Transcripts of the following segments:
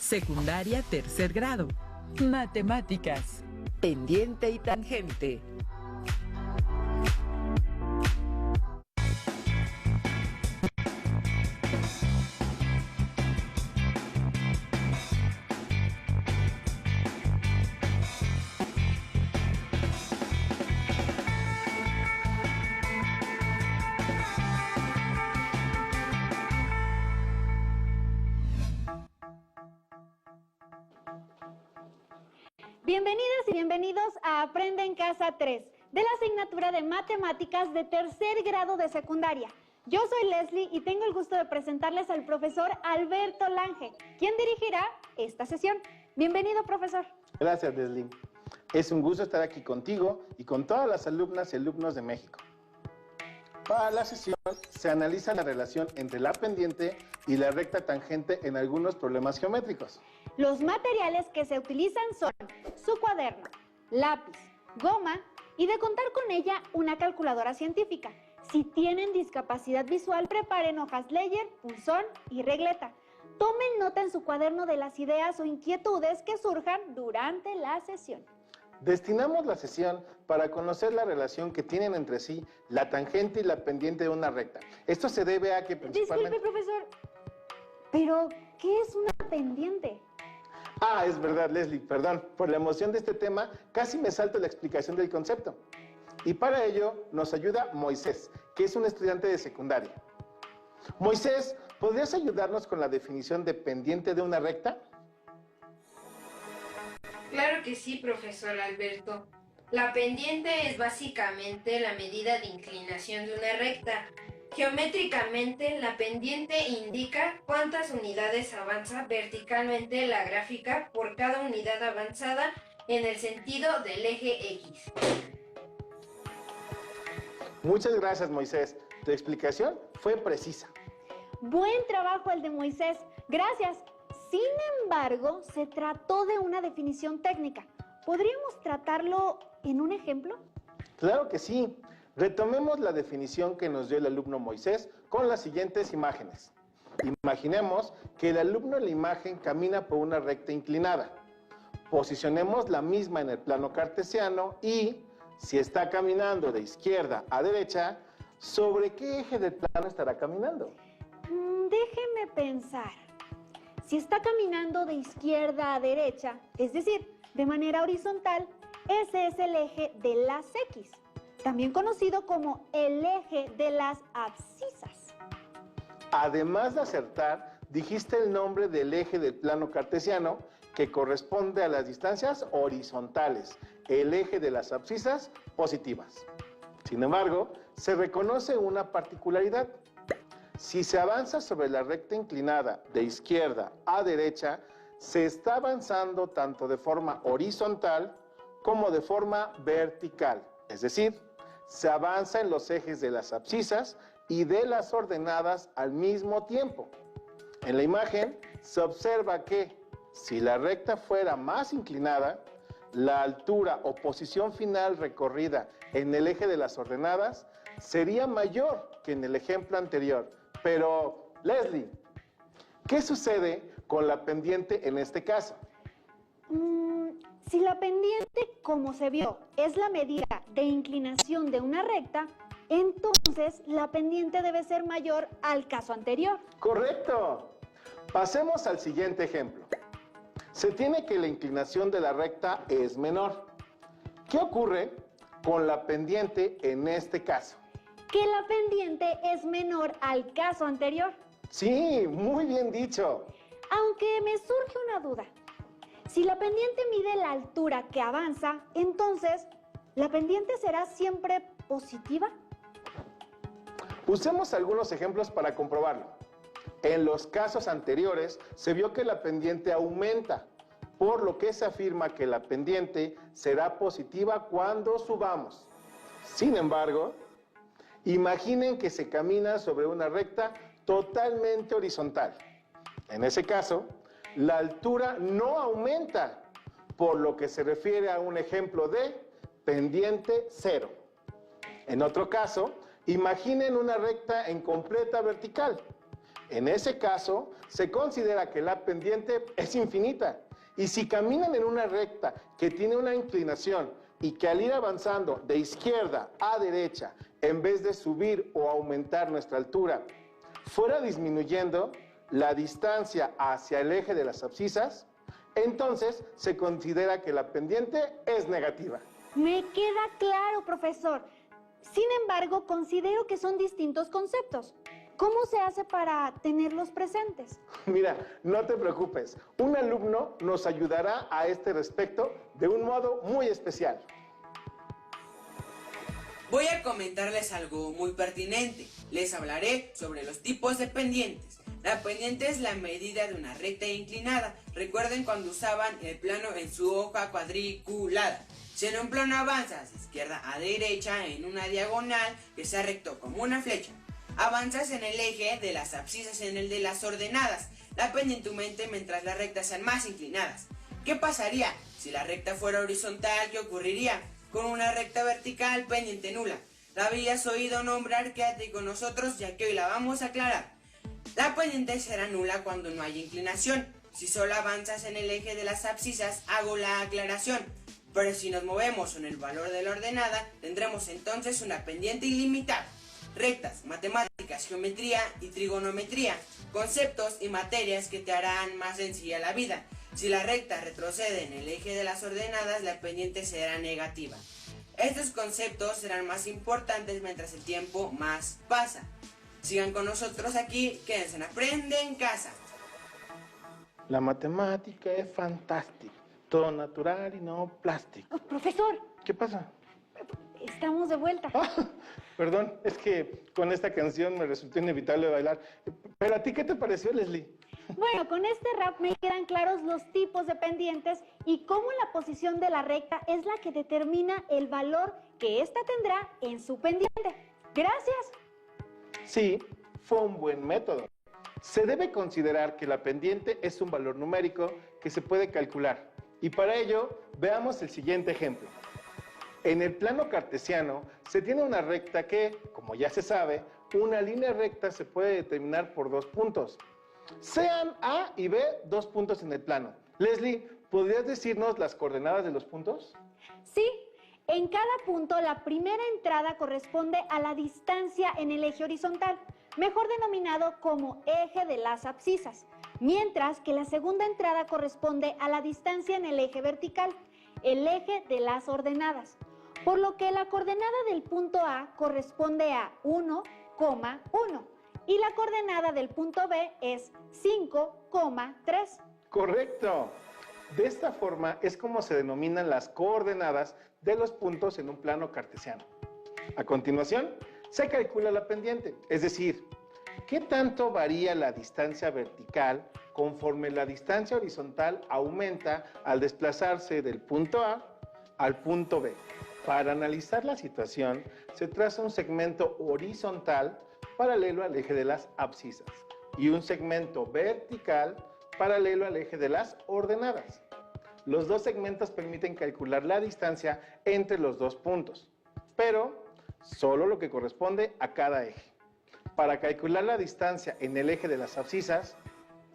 Secundaria tercer grado. Matemáticas. Pendiente y tangente. Bienvenidas y bienvenidos a Aprende en Casa 3, de la asignatura de Matemáticas de tercer grado de secundaria. Yo soy Leslie y tengo el gusto de presentarles al profesor Alberto Lange, quien dirigirá esta sesión. Bienvenido, profesor. Gracias, Leslie. Es un gusto estar aquí contigo y con todas las alumnas y alumnos de México. Para la sesión se analiza la relación entre la pendiente y la recta tangente en algunos problemas geométricos. Los materiales que se utilizan son su cuaderno, lápiz, goma y de contar con ella una calculadora científica. Si tienen discapacidad visual, preparen hojas Ledger, punzón y regleta. Tomen nota en su cuaderno de las ideas o inquietudes que surjan durante la sesión. Destinamos la sesión para conocer la relación que tienen entre sí la tangente y la pendiente de una recta. Esto se debe a que principalmente... Disculpe, profesor, pero ¿qué es una pendiente? Ah, es verdad, Leslie, perdón. Por la emoción de este tema, casi me salto la explicación del concepto. Y para ello nos ayuda Moisés, que es un estudiante de secundaria. Moisés, ¿podrías ayudarnos con la definición de pendiente de una recta? Claro que sí, profesor Alberto. La pendiente es básicamente la medida de inclinación de una recta. Geométricamente, la pendiente indica cuántas unidades avanza verticalmente la gráfica por cada unidad avanzada en el sentido del eje X. Muchas gracias, Moisés. Tu explicación fue precisa. Buen trabajo el de Moisés. Gracias. Sin embargo, se trató de una definición técnica. ¿Podríamos tratarlo en un ejemplo? Claro que sí. Retomemos la definición que nos dio el alumno Moisés con las siguientes imágenes. Imaginemos que el alumno en la imagen camina por una recta inclinada. Posicionemos la misma en el plano cartesiano y, si está caminando de izquierda a derecha, ¿sobre qué eje del plano estará caminando? Déjeme pensar. Si está caminando de izquierda a derecha, es decir, de manera horizontal, ese es el eje de las X, también conocido como el eje de las abscisas. Además de acertar, dijiste el nombre del eje del plano cartesiano que corresponde a las distancias horizontales, el eje de las abscisas positivas. Sin embargo, se reconoce una particularidad. Si se avanza sobre la recta inclinada de izquierda a derecha, se está avanzando tanto de forma horizontal como de forma vertical. Es decir, se avanza en los ejes de las abscisas y de las ordenadas al mismo tiempo. En la imagen se observa que, si la recta fuera más inclinada, la altura o posición final recorrida en el eje de las ordenadas sería mayor que en el ejemplo anterior. Pero, Leslie, ¿qué sucede con la pendiente en este caso? Si la pendiente, como se vio, es la medida de inclinación de una recta, entonces la pendiente debe ser mayor al caso anterior. ¡Correcto! Pasemos al siguiente ejemplo. Se tiene que la inclinación de la recta es menor. ¿Qué ocurre con la pendiente en este caso? Que la pendiente es menor al caso anterior. Sí, muy bien dicho. Aunque me surge una duda. Si la pendiente mide la altura que avanza, entonces, ¿la pendiente será siempre positiva? Usemos algunos ejemplos para comprobarlo. En los casos anteriores, se vio que la pendiente aumenta, por lo que se afirma que la pendiente será positiva cuando subamos. Sin embargo, imaginen que se camina sobre una recta totalmente horizontal. En ese caso, la altura no aumenta, por lo que se refiere a un ejemplo de pendiente cero. En otro caso, imaginen una recta en completa vertical. En ese caso, se considera que la pendiente es infinita. Y si caminan en una recta que tiene una inclinación y que al ir avanzando de izquierda a derecha, en vez de subir o aumentar nuestra altura, fuera disminuyendo la distancia hacia el eje de las abscisas, entonces se considera que la pendiente es negativa. Me queda claro, profesor. Sin embargo, considero que son distintos conceptos. ¿Cómo se hace para tenerlos presentes? Mira, no te preocupes. Un alumno nos ayudará a este respecto de un modo muy especial. Voy a comentarles algo muy pertinente. Les hablaré sobre los tipos de pendientes. La pendiente es la medida de una recta inclinada. Recuerden cuando usaban el plano en su hoja cuadriculada. Si en un plano avanzas de izquierda a derecha en una diagonal que sea recto como una flecha, avanzas en el eje de las abscisas en el de las ordenadas. La pendiente aumenta mientras las rectas sean más inclinadas. ¿Qué pasaría si la recta fuera horizontal? ¿Qué ocurriría? Con una recta vertical, pendiente nula. La habías oído nombrar, quédate con nosotros ya que hoy la vamos a aclarar. La pendiente será nula cuando no haya inclinación. Si solo avanzas en el eje de las abscisas, hago la aclaración. Pero si nos movemos en el valor de la ordenada, tendremos entonces una pendiente ilimitada. Rectas, matemáticas, geometría y trigonometría, conceptos y materias que te harán más sencilla la vida. Si la recta retrocede en el eje de las ordenadas, la pendiente será negativa. Estos conceptos serán más importantes mientras el tiempo más pasa. Sigan con nosotros aquí, quédense en Aprende en Casa. La matemática es fantástica, todo natural y no plástico. Oh, profesor, ¿Qué pasa? estamos de vuelta. Perdón, es que con esta canción me resultó inevitable bailar. Pero ¿a ti qué te pareció, Leslie? Bueno, con este rap me quedan claros los tipos de pendientes y cómo la posición de la recta es la que determina el valor que ésta tendrá en su pendiente. Gracias. Sí, fue un buen método. Se debe considerar que la pendiente es un valor numérico que se puede calcular. Y para ello, veamos el siguiente ejemplo. En el plano cartesiano se tiene una recta que, como ya se sabe, una línea recta se puede determinar por dos puntos. Sean A y B dos puntos en el plano. Leslie, ¿podrías decirnos las coordenadas de los puntos? Sí, en cada punto la primera entrada corresponde a la distancia en el eje horizontal, mejor denominado como eje de las abscisas, mientras que la segunda entrada corresponde a la distancia en el eje vertical, el eje de las ordenadas, por lo que la coordenada del punto A corresponde a 1,1 y la coordenada del punto B es 5,3. Correcto. De esta forma es como se denominan las coordenadas de los puntos en un plano cartesiano. A continuación, se calcula la pendiente, es decir, ¿qué tanto varía la distancia vertical conforme la distancia horizontal aumenta al desplazarse del punto A al punto B? Para analizar la situación, se traza un segmento horizontal paralelo al eje de las abscisas y un segmento vertical paralelo al eje de las ordenadas. Los dos segmentos permiten calcular la distancia entre los dos puntos, pero solo lo que corresponde a cada eje. Para calcular la distancia en el eje de las abscisas,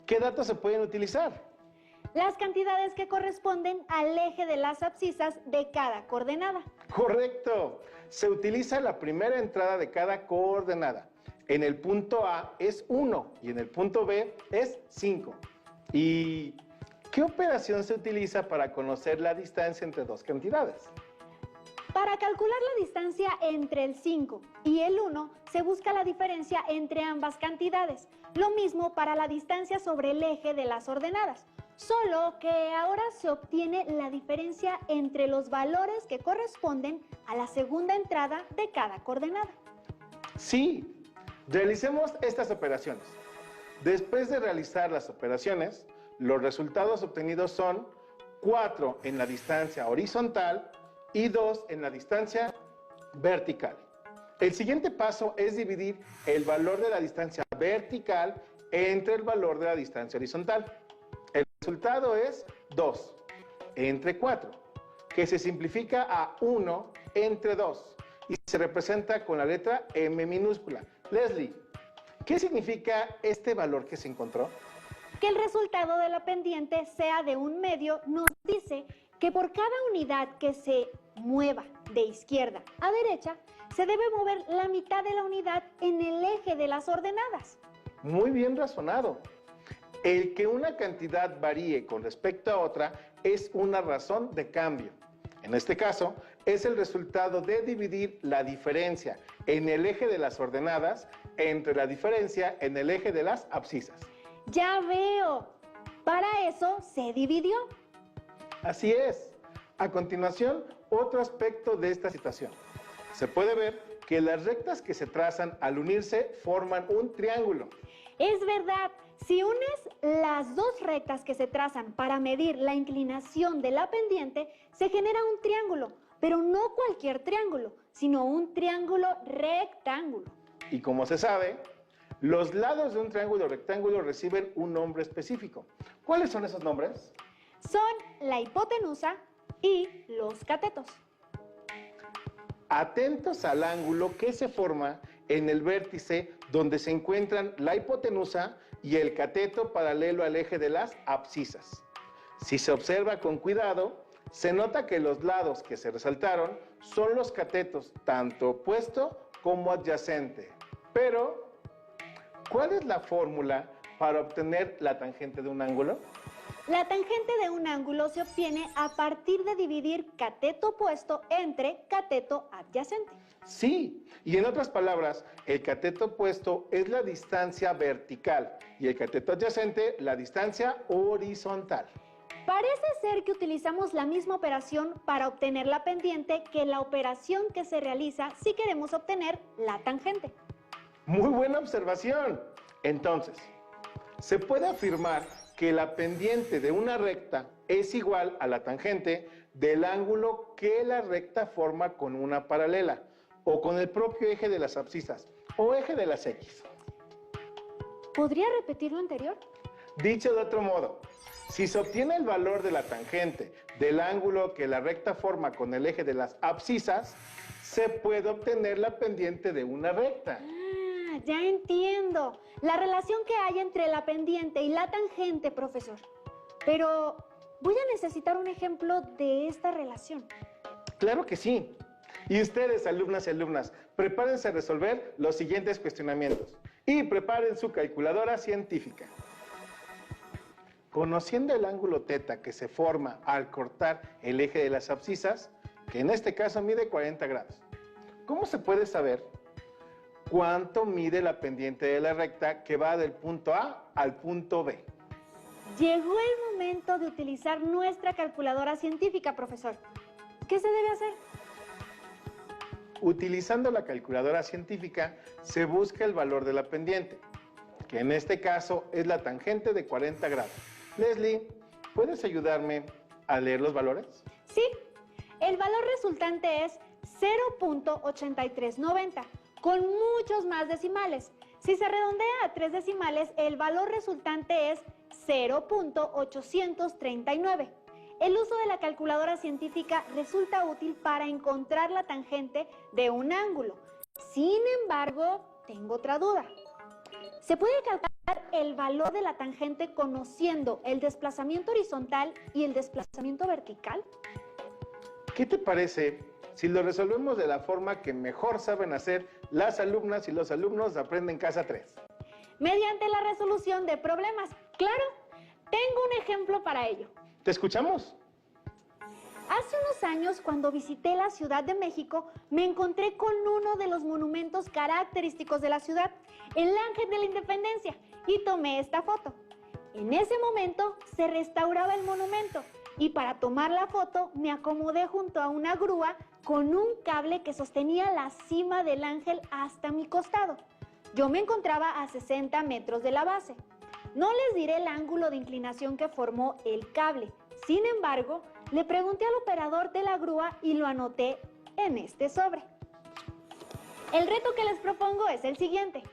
¿qué datos se pueden utilizar? Las cantidades que corresponden al eje de las abscisas de cada coordenada. Correcto. Se utiliza la primera entrada de cada coordenada. En el punto A es 1 y en el punto B es 5. ¿Y qué operación se utiliza para conocer la distancia entre dos cantidades? Para calcular la distancia entre el 5 y el 1, se busca la diferencia entre ambas cantidades. Lo mismo para la distancia sobre el eje de las ordenadas, solo que ahora se obtiene la diferencia entre los valores que corresponden a la segunda entrada de cada coordenada. Sí, realicemos estas operaciones. Después de realizar las operaciones, los resultados obtenidos son 4 en la distancia horizontal y 2 en la distancia vertical. El siguiente paso es dividir el valor de la distancia vertical entre el valor de la distancia horizontal. El resultado es 2 entre 4, que se simplifica a 1 entre 2 y se representa con la letra M minúscula. Leslie, ¿Qué significa este valor que se encontró? Que el resultado de la pendiente sea de un medio nos dice que por cada unidad que se mueva de izquierda a derecha, se debe mover la mitad de la unidad en el eje de las ordenadas. Muy bien razonado. El que una cantidad varíe con respecto a otra es una razón de cambio. En este caso, es el resultado de dividir la diferencia en el eje de las ordenadas entre la diferencia en el eje de las abscisas. Ya veo. Para eso se dividió. Así es. A continuación, otro aspecto de esta situación. Se puede ver que las rectas que se trazan al unirse forman un triángulo. Es verdad, si unes las dos rectas que se trazan para medir la inclinación de la pendiente, se genera un triángulo, pero no cualquier triángulo, sino un triángulo rectángulo. Y como se sabe, los lados de un triángulo rectángulo reciben un nombre específico. ¿Cuáles son esos nombres? Son la hipotenusa y los catetos. Atentos al ángulo que se forma en el vértice donde se encuentran la hipotenusa y el cateto paralelo al eje de las abscisas. Si se observa con cuidado, se nota que los lados que se resaltaron son los catetos, tanto opuesto como adyacente. Pero, ¿cuál es la fórmula para obtener la tangente de un ángulo? La tangente de un ángulo se obtiene a partir de dividir cateto opuesto entre cateto adyacente. Sí, y en otras palabras, el cateto opuesto es la distancia vertical y el cateto adyacente la distancia horizontal. Parece ser que utilizamos la misma operación para obtener la pendiente que la operación que se realiza si queremos obtener la tangente. Muy buena observación. Entonces, se puede afirmar que la pendiente de una recta es igual a la tangente del ángulo que la recta forma con una paralela, o con el propio eje de las abscisas, o eje de las X. ¿Podría repetir lo anterior? Dicho de otro modo, si se obtiene el valor de la tangente del ángulo que la recta forma con el eje de las abscisas, se puede obtener la pendiente de una recta. Ah, ya entiendo. La relación que hay entre la pendiente y la tangente, profesor. Pero voy a necesitar un ejemplo de esta relación. Claro que sí. Y ustedes, alumnas y alumnas, prepárense a resolver los siguientes cuestionamientos. Y preparen su calculadora científica. Conociendo el ángulo θ que se forma al cortar el eje de las abscisas, que en este caso mide 40 grados, ¿cómo se puede saber cuánto mide la pendiente de la recta que va del punto A al punto B? Llegó el momento de utilizar nuestra calculadora científica, profesor. ¿Qué se debe hacer? Utilizando la calculadora científica, se busca el valor de la pendiente, que en este caso es la tangente de 40 grados. Leslie, ¿puedes ayudarme a leer los valores? Sí, el valor resultante es 0.8390, con muchos más decimales. Si se redondea a 3 decimales, el valor resultante es 0.839. El uso de la calculadora científica resulta útil para encontrar la tangente de un ángulo. Sin embargo, tengo otra duda. ¿Se puede calcular el valor de la tangente conociendo el desplazamiento horizontal y el desplazamiento vertical? ¿Qué te parece si lo resolvemos de la forma que mejor saben hacer las alumnas y los alumnos de Aprende en Casa 3? Mediante la resolución de problemas. Claro, tengo un ejemplo para ello. ¿Te escuchamos? Hace unos años, cuando visité la Ciudad de México, me encontré con uno de los monumentos característicos de la ciudad, el Ángel de la Independencia, y tomé esta foto. En ese momento se restauraba el monumento y para tomar la foto me acomodé junto a una grúa con un cable que sostenía la cima del ángel hasta mi costado. Yo me encontraba a 60 metros de la base. No les diré el ángulo de inclinación que formó el cable. Sin embargo, le pregunté al operador de la grúa y lo anoté en este sobre. El reto que les propongo es el siguiente.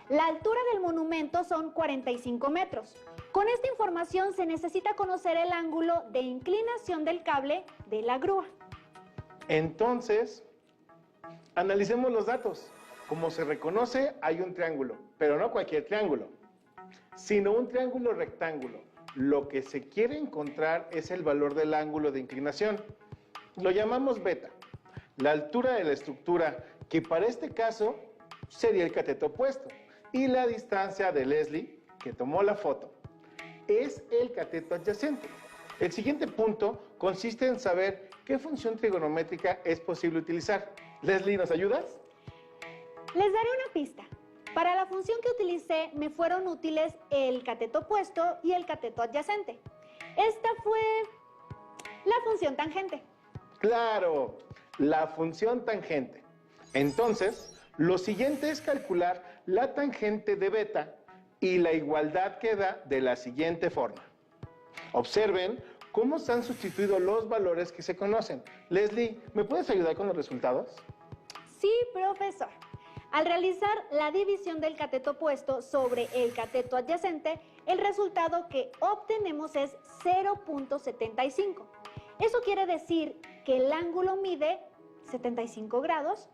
La altura del monumento son 45 metros. Con esta información se necesita conocer el ángulo de inclinación del cable de la grúa. Entonces, analicemos los datos. Como se reconoce, hay un triángulo. pero no cualquier triángulo, sino un triángulo rectángulo. Lo que se quiere encontrar es el valor del ángulo de inclinación. Lo llamamos beta, la altura de la estructura, que para este caso sería el cateto opuesto, y la distancia de Leslie, que tomó la foto, es el cateto adyacente. El siguiente punto consiste en saber qué función trigonométrica es posible utilizar. Leslie, ¿nos ayudas? Les daré una pista. Para la función que utilicé me fueron útiles el cateto opuesto y el cateto adyacente. Esta fue la función tangente. Claro, la función tangente. Entonces, lo siguiente es calcular la tangente de beta y la igualdad queda de la siguiente forma. Observen cómo se han sustituido los valores que se conocen. Leslie, ¿me puedes ayudar con los resultados? Sí, profesor. Al realizar la división del cateto opuesto sobre el cateto adyacente, el resultado que obtenemos es 0.75. Eso quiere decir que el ángulo mide 75 grados.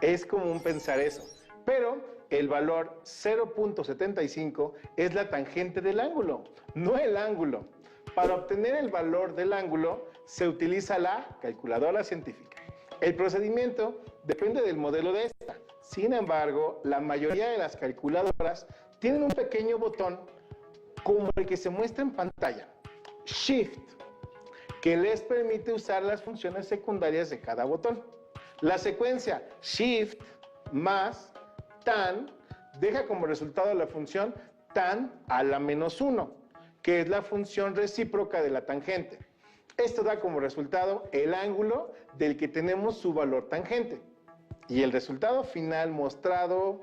Es común pensar eso, pero el valor 0.75 es la tangente del ángulo, no el ángulo. Para obtener el valor del ángulo se utiliza la calculadora científica. El procedimiento depende del modelo de esta. Sin embargo, la mayoría de las calculadoras tienen un pequeño botón como el que se muestra en pantalla, Shift, que les permite usar las funciones secundarias de cada botón. La secuencia Shift más tan deja como resultado la función tan a la menos 1, que es la función recíproca de la tangente. Esto da como resultado el ángulo del que tenemos su valor tangente. Y el resultado final mostrado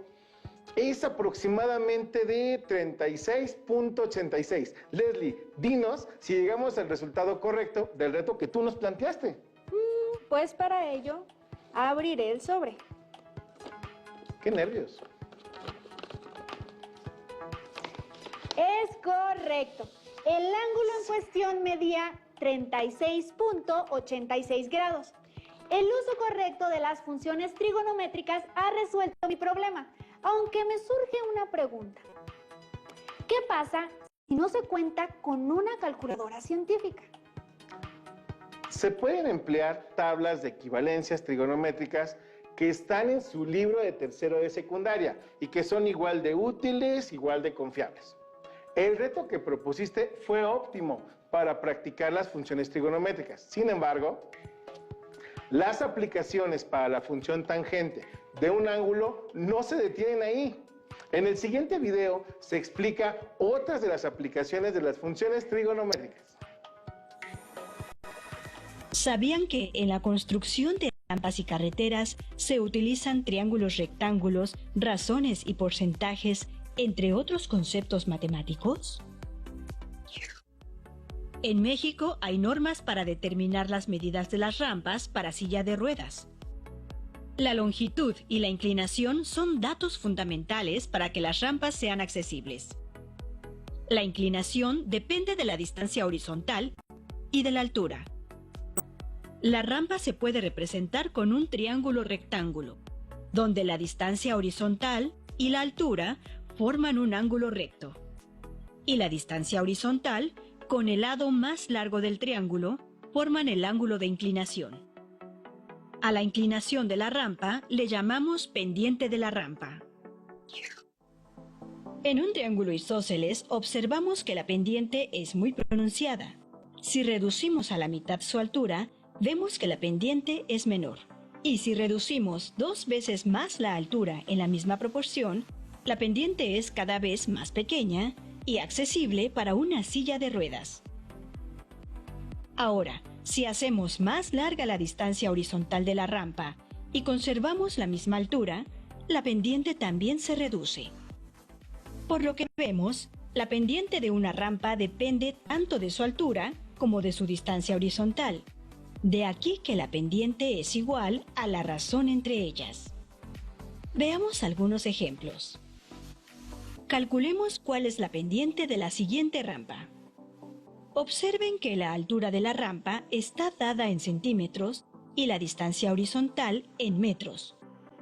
es aproximadamente de 36.86. Leslie, dinos si llegamos al resultado correcto del reto que tú nos planteaste. Pues para ello, abriré el sobre. ¡Qué nervios! Es correcto. El ángulo en cuestión medía 36.86 grados. El uso correcto de las funciones trigonométricas ha resuelto mi problema, aunque me surge una pregunta. ¿Qué pasa si no se cuenta con una calculadora científica? Se pueden emplear tablas de equivalencias trigonométricas que están en su libro de tercero de secundaria y que son igual de útiles, igual de confiables. El reto que propusiste fue óptimo para practicar las funciones trigonométricas. Sin embargo, las aplicaciones para la función tangente de un ángulo no se detienen ahí. En el siguiente video se explica otras de las aplicaciones de las funciones trigonométricas. ¿Sabían que en la construcción de rampas y carreteras se utilizan triángulos rectángulos, razones y porcentajes, entre otros conceptos matemáticos? En México hay normas para determinar las medidas de las rampas para silla de ruedas. La longitud y la inclinación son datos fundamentales para que las rampas sean accesibles. La inclinación depende de la distancia horizontal y de la altura. La rampa se puede representar con un triángulo rectángulo, donde la distancia horizontal y la altura forman un ángulo recto, y la distancia horizontal con el lado más largo del triángulo forman el ángulo de inclinación. A la inclinación de la rampa le llamamos pendiente de la rampa. En un triángulo isósceles observamos que la pendiente es muy pronunciada. Si reducimos a la mitad su altura, vemos que la pendiente es menor. Y si reducimos 2 veces más la altura en la misma proporción, la pendiente es cada vez más pequeña y accesible para una silla de ruedas. Ahora, si hacemos más larga la distancia horizontal de la rampa y conservamos la misma altura, la pendiente también se reduce. Por lo que vemos, la pendiente de una rampa depende tanto de su altura como de su distancia horizontal. De aquí que la pendiente es igual a la razón entre ellas. Veamos algunos ejemplos. Calculemos cuál es la pendiente de la siguiente rampa. Observen que la altura de la rampa está dada en centímetros y la distancia horizontal en metros.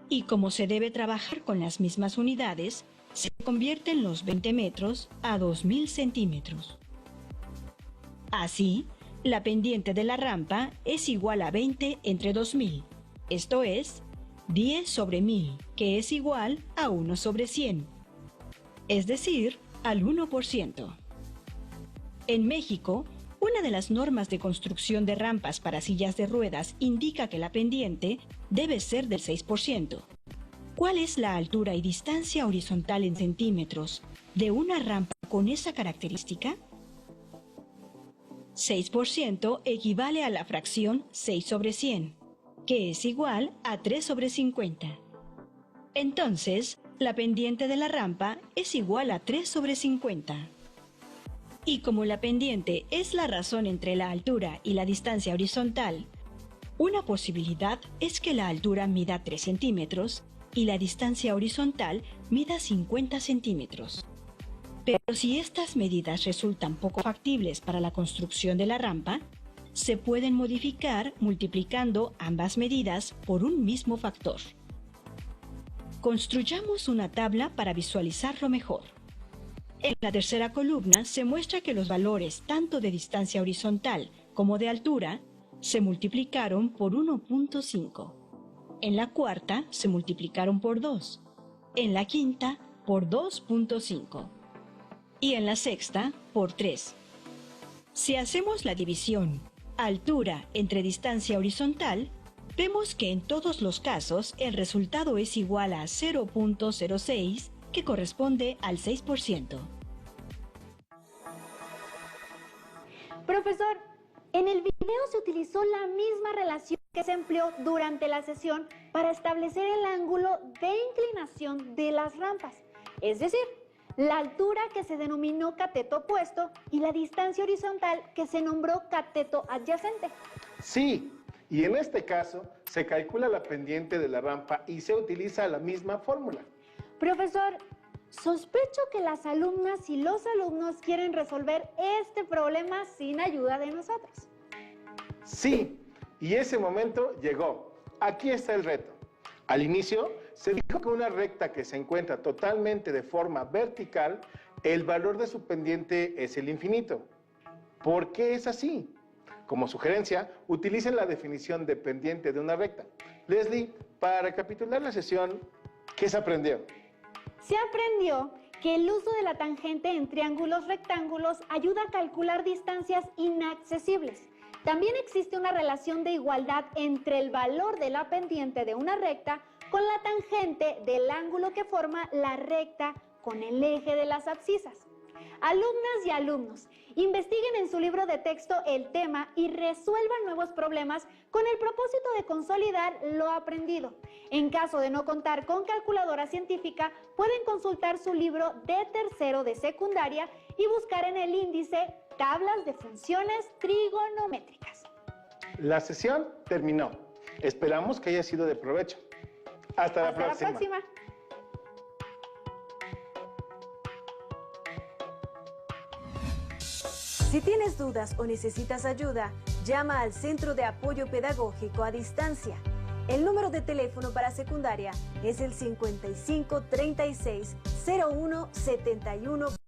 Y como se debe trabajar con las mismas unidades, se convierten los 20 metros a 2000 centímetros. Así, la pendiente de la rampa es igual a 20 entre 2000, esto es 10 sobre 1000, que es igual a 1 sobre 100, es decir, al 1%. En México, una de las normas de construcción de rampas para sillas de ruedas indica que la pendiente debe ser del 6%. ¿Cuál es la altura y distancia horizontal en centímetros de una rampa con esa característica? 6% equivale a la fracción 6 sobre 100, que es igual a 3 sobre 50. Entonces, la pendiente de la rampa es igual a 3 sobre 50. Y como la pendiente es la razón entre la altura y la distancia horizontal, una posibilidad es que la altura mida 3 centímetros y la distancia horizontal mida 50 centímetros. Pero si estas medidas resultan poco factibles para la construcción de la rampa, se pueden modificar multiplicando ambas medidas por un mismo factor. Construyamos una tabla para visualizarlo mejor. En la tercera columna se muestra que los valores tanto de distancia horizontal como de altura se multiplicaron por 1.5. En la cuarta se multiplicaron por 2. En la quinta por 2.5. Y en la sexta por 3. Si hacemos la división altura entre distancia horizontal, vemos que en todos los casos el resultado es igual a 0.06, que corresponde al 6%. Profesor, en el video se utilizó la misma relación que se empleó durante la sesión para establecer el ángulo de inclinación de las rampas, es decir, la altura que se denominó cateto opuesto y la distancia horizontal que se nombró cateto adyacente. Sí, y en este caso se calcula la pendiente de la rampa y se utiliza la misma fórmula. Profesor, sospecho que las alumnas y los alumnos quieren resolver este problema sin ayuda de nosotros. Sí, y ese momento llegó. Aquí está el reto. Al inicio, se dijo que una recta que se encuentra totalmente de forma vertical, el valor de su pendiente es el infinito. ¿Por qué es así? Como sugerencia, utilicen la definición de pendiente de una recta. Leslie, para recapitular la sesión, ¿qué se aprendió? Se aprendió que el uso de la tangente en triángulos rectángulos ayuda a calcular distancias inaccesibles. También existe una relación de igualdad entre el valor de la pendiente de una recta con la tangente del ángulo que forma la recta con el eje de las abscisas. Alumnas y alumnos, investiguen en su libro de texto el tema y resuelvan nuevos problemas con el propósito de consolidar lo aprendido. En caso de no contar con calculadora científica, pueden consultar su libro de tercero de secundaria y buscar en el índice tablas de funciones trigonométricas. La sesión terminó. Esperamos que haya sido de provecho. Hasta la próxima. Si tienes dudas o necesitas ayuda, llama al Centro de Apoyo Pedagógico a Distancia. El número de teléfono para secundaria es el 55 36 01 71